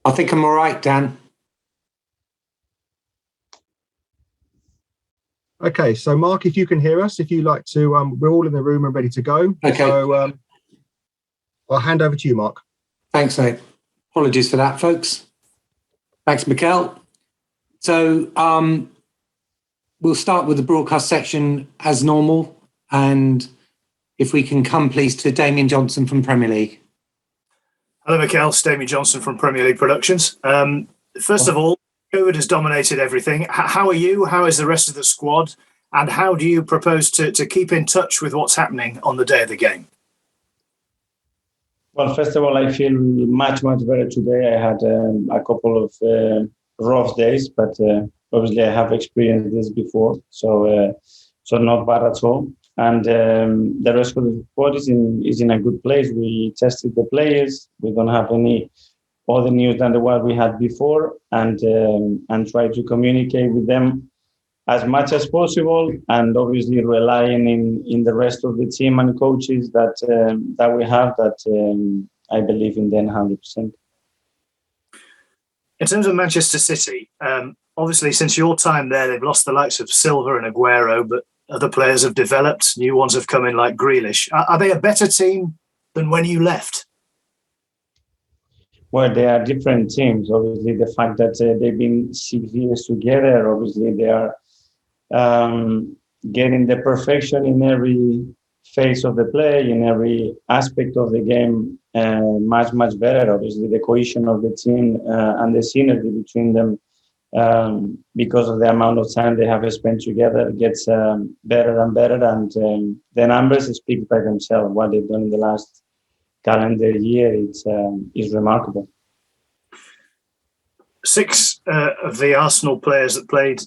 I think I'm all right, Dan. Okay, so Mark, if you can hear us, if you like to, we're all in the room and ready to go. Okay. So I'll hand over to you, Mark. Thanks, mate. Apologies for that, folks. Thanks, Mikel. So we'll start with the broadcast section as normal. And if we can come, please, to Damien Johnson from Premier League. Hello, Mikel. It's Damien Johnson from Premier League Productions. First of all, COVID has dominated everything. How are you? How is the rest of the squad? And how do you propose to keep in touch with what's happening on the day of the game? Well, first of all, I feel much, much better today. I had a couple of rough days, but obviously I have experienced this before, so not bad at all. And the rest of the squad is in a good place. We tested the players. We don't have any other news than the one we had before, and try to communicate with them as much as possible, and obviously relying in the rest of the team and coaches that we have, that I believe in them 100%. In terms of Manchester City, obviously since your time there, they've lost the likes of Silva and Aguero, but other players have developed. New ones have come in like Grealish. Are they a better team than when you left? Well, they are different teams. Obviously, the fact that they've been 6 years together, obviously they are getting the perfection in every phase of the play, in every aspect of the game, much, much better. Obviously, the cohesion of the team and the synergy between them, because of the amount of time they have spent together, gets better and better. And the numbers speak by themselves. What they've done in the last calendar year is remarkable. 6 of the Arsenal players that played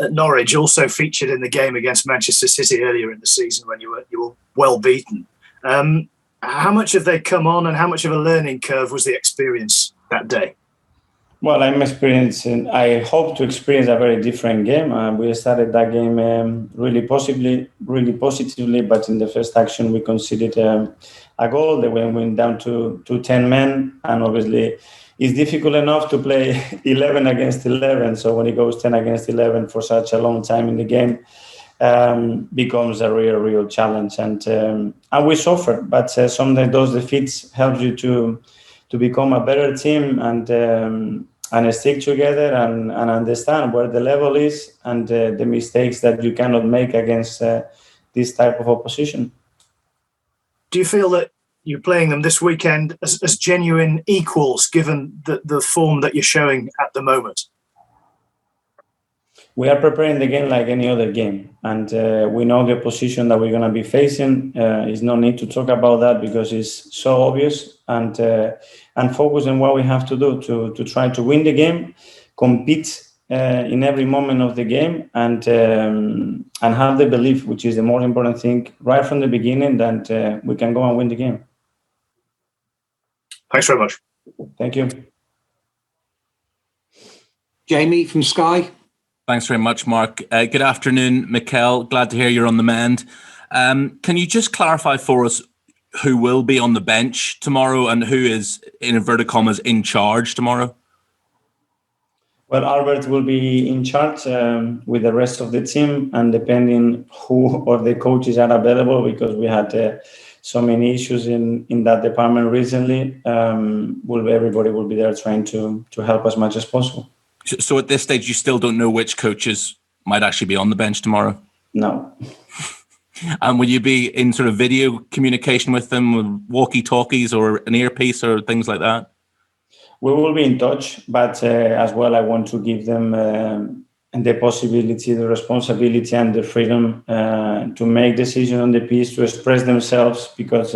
at Norwich also featured in the game against Manchester City earlier in the season when you were well beaten. How much have they come on, and how much of a learning curve was the experience that day? Well, I hope to experience a very different game. We started that game really positively, but in the first action we conceded a goal. They went down to 10 men, and obviously it's difficult enough to play 11 against 11. So when it goes 10 against 11 for such a long time in the game, becomes a real challenge. And we suffer, but sometimes those defeats help you to become a better team and stick together and understand where the level is and the mistakes that you cannot make against this type of opposition. Do you feel that you're playing them this weekend as genuine equals, given the form that you're showing at the moment? We are preparing the game like any other game, and we know the position that we're going to be facing. There's no need to talk about that because it's so obvious, and focus on what we have to do to try to win the game, compete in every moment of the game, and have the belief, which is the more important thing, right from the beginning, that we can go and win the game. Thanks very much. Thank you. Jamie from Sky. Thanks very much, Mark. Good afternoon, Mikel. Glad to hear you're on the mend. Can you just clarify for us who will be on the bench tomorrow and who is, in inverted commas, in charge tomorrow? Well, Albert will be in charge with the rest of the team, and depending who of the coaches are available, because we had so many issues in that department recently, everybody will be there trying to help as much as possible. So at this stage, you still don't know which coaches might actually be on the bench tomorrow? No. And will you be in sort of video communication with them, with walkie-talkies or an earpiece or things like that? We will be in touch, but as well, I want to give them the possibility, the responsibility and the freedom to make decisions on the pitch, to express themselves, because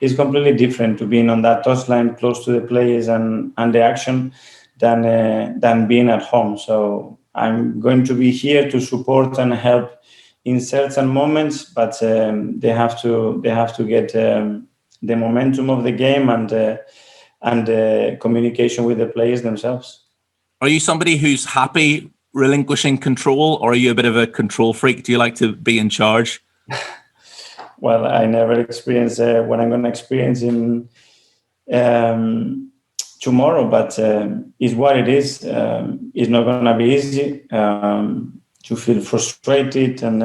it's completely different to being on that touchline close to the players and the action than being at home. So I'm going to be here to support and help in certain moments, but they have to get the momentum of the game and communication with the players themselves. Are you somebody who's happy relinquishing control, or are you a bit of a control freak? Do you like to be in charge? Well, I never experienced what I'm going to experience in tomorrow, but it's what it is. It's not going to be easy. To feel frustrated and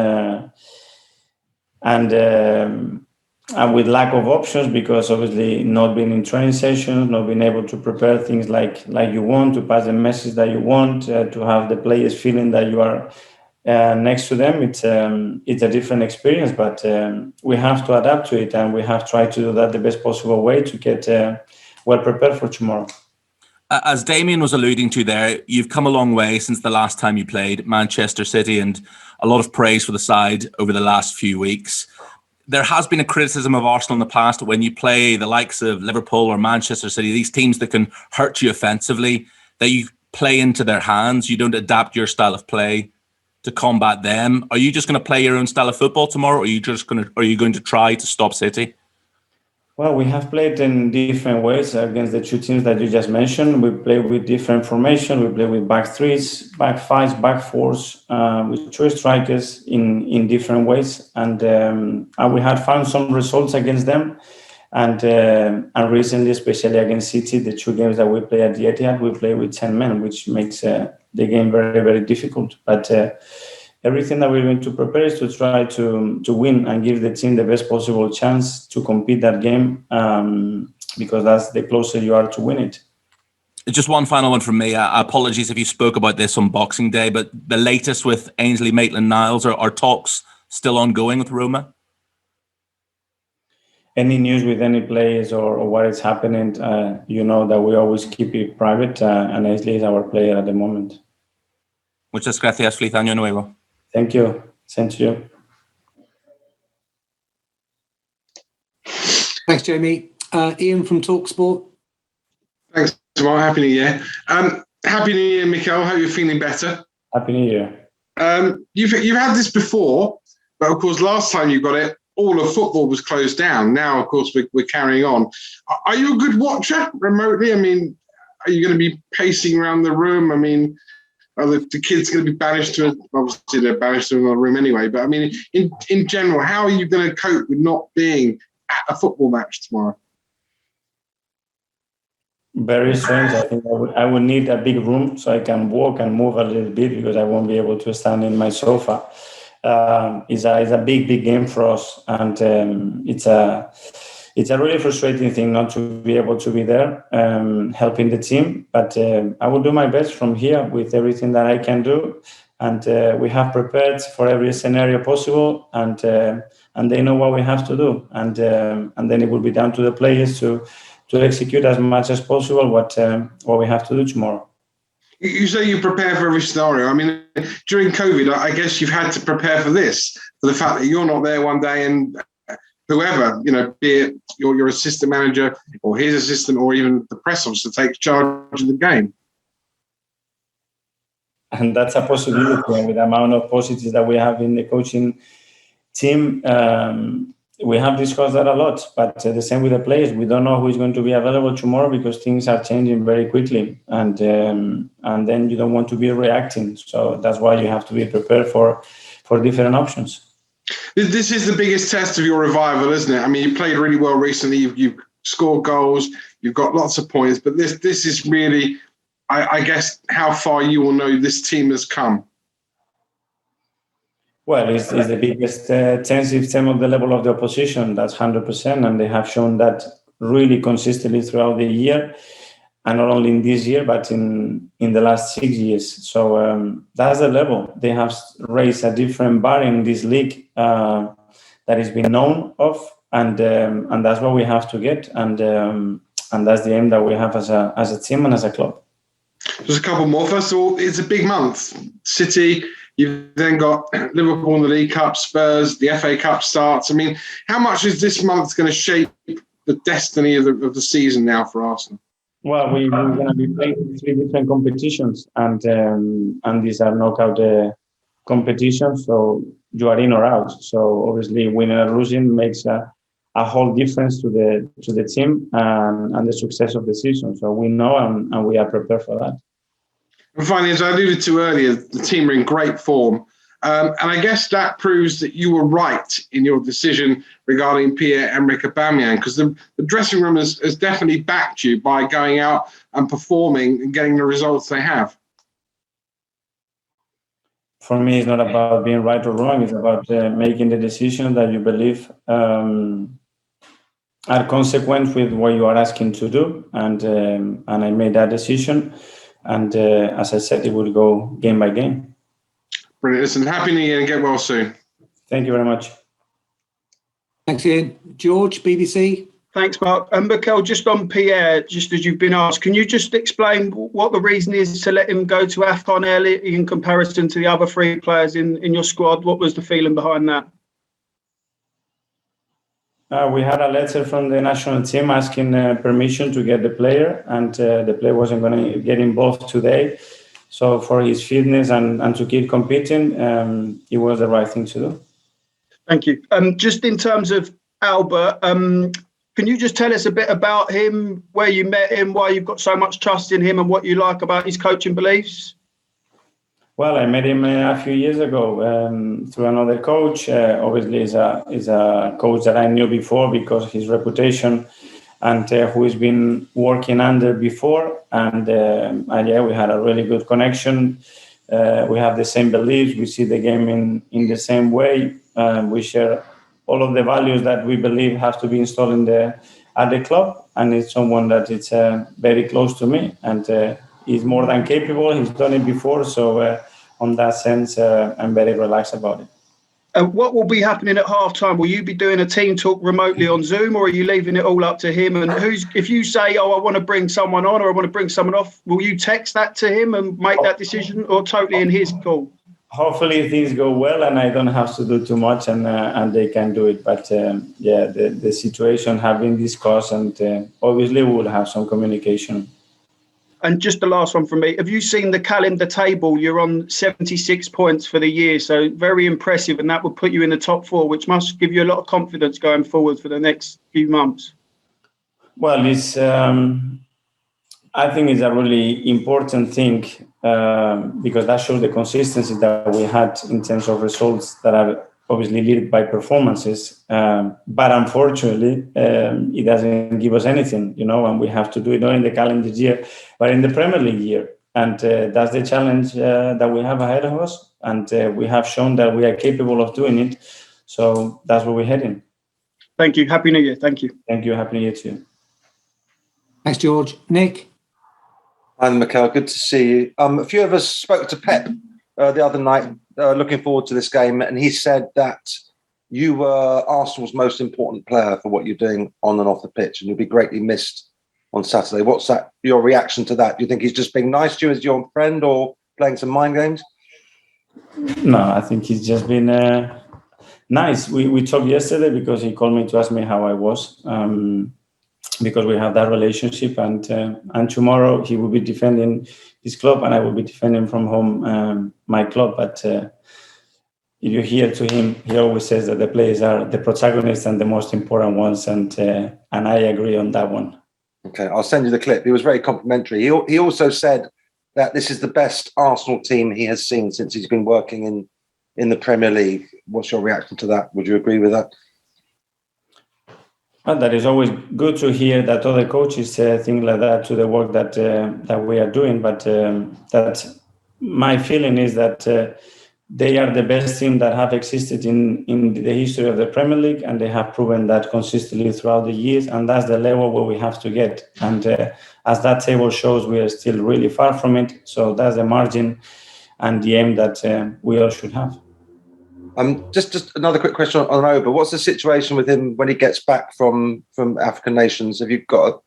with lack of options, because obviously not being in training sessions, not being able to prepare things like you want, to pass the message that you want, to have the players feeling that you are next to them. It's a different experience, but we have to adapt to it, and we have tried to do that the best possible way to get well prepared for tomorrow. As Damien was alluding to there, you've come a long way since the last time you played Manchester City, and a lot of praise for the side over the last few weeks. There has been a criticism of Arsenal in the past that when you play the likes of Liverpool or Manchester City, these teams that can hurt you offensively, that you play into their hands. You don't adapt your style of play to combat them. Are you just going to play your own style of football tomorrow, or are you going to try to stop City? Well, we have played in different ways against the two teams that you just mentioned. We play with different formation. We play with back threes, back fives, back fours, with two strikers in different ways. And we had found some results against them. And recently, especially against City, the two games that we play at the Etihad, we play with 10 men, which makes the game very, very difficult. But everything that we're going to prepare is to try to win and give the team the best possible chance to compete that game, because that's the closer you are to win it. Just one final one from me. Apologies if you spoke about this on Boxing Day, but the latest with Ainsley Maitland-Niles, are talks still ongoing with Roma? Any news with any players or what is happening, you know that we always keep it private, and Ainsley is our player at the moment. Muchas gracias. Feliz año nuevo. Thank you. Same to you. Thanks, Jamie. Ian from TalkSport. Thanks, Mark. Happy New Year. Happy New Year, Mikel. Hope you're feeling better. Happy New Year. You've had this before, but of course, last time you got it, all of football was closed down. Now, of course, we're carrying on. Are you a good watcher remotely? I mean, are you going to be pacing around the room? I mean, are the kids going to be banished to obviously they're banished to another room anyway, but I mean, in general, how are you going to cope with not being at a football match tomorrow? Very strange. I think I would need a big room so I can walk and move a little bit, because I won't be able to stand in my sofa. It's a big game for us, and it's a really frustrating thing not to be able to be there helping the team. But I will do my best from here with everything that I can do, and we have prepared for every scenario possible, and they know what we have to do, and then it will be down to the players to execute as much as possible what we have to do tomorrow. You say you prepare for every scenario. I mean, during COVID, I guess you've had to prepare for this, for the fact that you're not there one day and whoever, be it your assistant manager or his assistant or even the press officer takes charge of the game. And that's a possibility. And with the amount of positives that we have in the coaching team, we have discussed that a lot, but the same with the players. We don't know who is going to be available tomorrow because things are changing very quickly, and then you don't want to be reacting. So that's why you have to be prepared for different options. This is the biggest test of your revival, isn't it? I mean, you played really well recently. You've scored goals. You've got lots of points, but this is really, I guess, how far you will know this team has come. Well, it's the biggest system of the level of the opposition. That's 100%, and they have shown that really consistently throughout the year, and not only in this year, but in the last 6 years. So that's the level. They have raised a different bar in this league that has been known of, and that's what we have to get, and that's the aim that we have as a team and as a club. Just a couple more. First of all, it's a big month. City. You've then got Liverpool in the League Cup, Spurs, the FA Cup starts. I mean, how much is this month going to shape the destiny of the season now for Arsenal? Well, we're going to be playing 3 different competitions, and these are knockout competitions, so you are in or out. So obviously, winning or losing makes a whole difference to the team and the success of the season. So we know and we are prepared for that. And finally, as I alluded to earlier, the team are in great form. And I guess that proves that you were right in your decision regarding Pierre-Emerick Aubameyang, because the dressing room has definitely backed you by going out and performing and getting the results they have. For me, it's not about being right or wrong. It's about making the decision that you believe are consequent with what you are asking to do. And I made that decision. And as I said, it will go game by game. Brilliant. Listen, happy New Year and get well soon. Thank you very much. Thanks, Ian. George, BBC. Thanks, Mark. And Mikel, just on Pierre, just as you've been asked, can you just explain what the reason is to let him go to AFCON early in comparison to the other three players in your squad? What was the feeling behind that? We had a letter from the national team asking permission to get the player, and the player wasn't going to get involved today. So for his fitness and to keep competing, it was the right thing to do. Thank you. Just in terms of Albert, can you just tell us a bit about him, where you met him, why you've got so much trust in him and what you like about his coaching beliefs? Well, I met him a few years ago through another coach. Obviously, is a coach that I knew before because of his reputation and who he's been working under before. And yeah, we had a really good connection. We have the same beliefs. We see the game in the same way. We share all of the values that we believe have to be installed at the club. And it's someone that is very close to me. And he's more than capable. He's done it before. So on that sense, I'm very relaxed about it. What will be happening at halftime? Will you be doing a team talk remotely on Zoom, or are you leaving it all up to him? And if you say, I want to bring someone on or I want to bring someone off, will you text that to him and make that decision, or totally in his call? Hopefully things go well and I don't have to do too much and they can do it. But yeah, the situation have been discussed and obviously we will have some communication. And just the last one from me. Have you seen the calendar table? You're on 76 points for the year, so very impressive, and that would put you in the top four, which must give you a lot of confidence going forward for the next few months. Well, it's I think it's a really important thing because that shows the consistency that we had in terms of results that are obviously led by performances. But unfortunately, it doesn't give us anything, and we have to do it not in the calendar year, but in the Premier League year. And that's the challenge that we have ahead of us. And we have shown that we are capable of doing it. So that's where we're heading. Thank you. Happy New Year. Thank you. Thank you. Happy New Year to you. Thanks, George. Nick? Hi, Mikel. Good to see you. A few of us spoke to Pep the other night, looking forward to this game, and he said that you were Arsenal's most important player for what you're doing on and off the pitch, and you'll be greatly missed on Saturday. What's your reaction to that? Do you think he's just being nice to you as your friend or playing some mind games? No, I think he's just been nice. We talked yesterday because he called me to ask me how I was. Because we have that relationship, and tomorrow he will be defending his club and I will be defending from home my club. But if you hear to him, he always says that the players are the protagonists and the most important ones, and I agree on that one. Okay, I'll send you the clip. He was very complimentary. He also said that this is the best Arsenal team he has seen since he's been working in the Premier League. What's your reaction to that? Would you agree with that? Well, that is always good to hear that other coaches think like that to the work that we are doing. But that my feeling is that they are the best team that have existed in the history of the Premier League, and they have proven that consistently throughout the years. And that's the level where we have to get. And as that table shows, we are still really far from it. So that's the margin and the aim that we all should have. Just another quick question on Oba. What's the situation with him when he gets back from African nations? Have you got a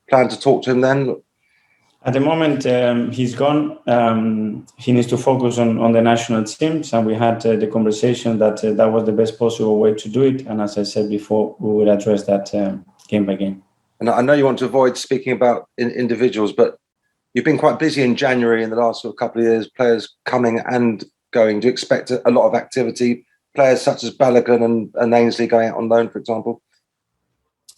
plan to talk to him then? At the moment, he's gone. He needs to focus on the national teams, and we had the conversation that was the best possible way to do it. And as I said before, we will address that game by game. And I know you want to avoid speaking about individuals, but you've been quite busy in January in the last couple of years, players coming and going. Do you expect a lot of activity? Players such as Balogun and Ainsley going out on loan, for example?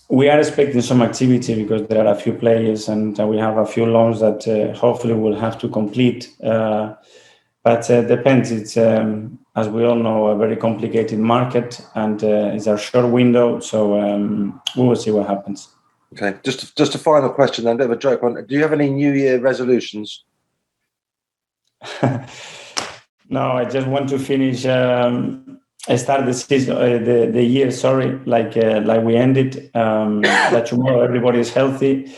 We are expecting some activity because there are a few players and we have a few loans that hopefully we'll have to complete. But depends. as we all know, a very complicated market, and it's a short window. So we will see what happens. Okay, just a final question then, a bit of a joke one. Do you have any New Year resolutions? No, I just want to finish. I start the season, the year. Sorry, like we ended. That tomorrow everybody is healthy,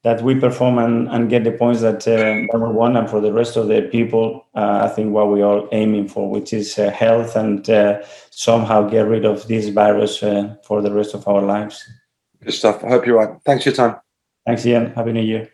that we perform and get the points that we want, and for the rest of the people, I think what we're all aiming for, which is health, and somehow get rid of this virus for the rest of our lives. Good stuff. I hope you're right. Thanks for your time. Thanks, Ian. Happy New Year.